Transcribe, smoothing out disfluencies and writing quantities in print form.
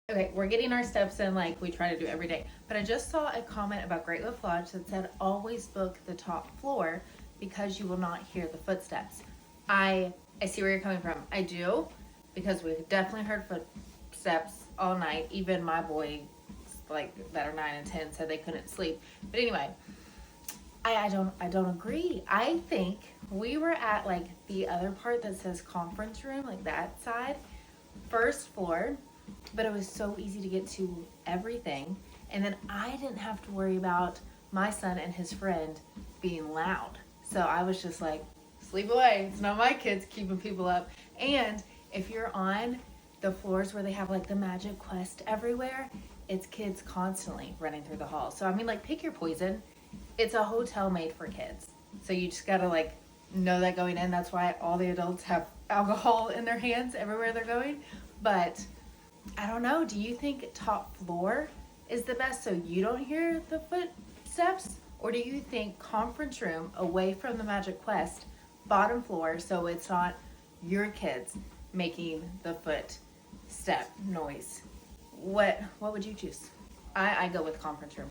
Okay, we're getting our steps in like we try to do every day. But I just saw a comment about Great Wolf Lodge that said always book the top floor because you will not hear the footsteps. I see where you're coming from. I do, because we've definitely heard footsteps all night. Even my boys, like that are 9 and 10, said they couldn't sleep. But anyway, I don't agree. I think we were at like the other part that says conference room, like that side, first floor, but it was so easy to get to everything. And then I didn't have to worry about my son and his friend being loud. So I was just like, sleep away. It's not my kids keeping people up. And if you're on the floors where they have like the Magic Quest everywhere, it's kids constantly running through the hall. So I mean, like, pick your poison. It's a hotel made for kids. So you just gotta like know that going in. That's why all the adults have alcohol in their hands everywhere they're going. But I don't know. Do you think top floor is the best so you don't hear the footsteps? Or do you think conference room away from the Magic Quest, bottom floor, so it's not your kids making the footstep noise? What would you choose? I go with conference room.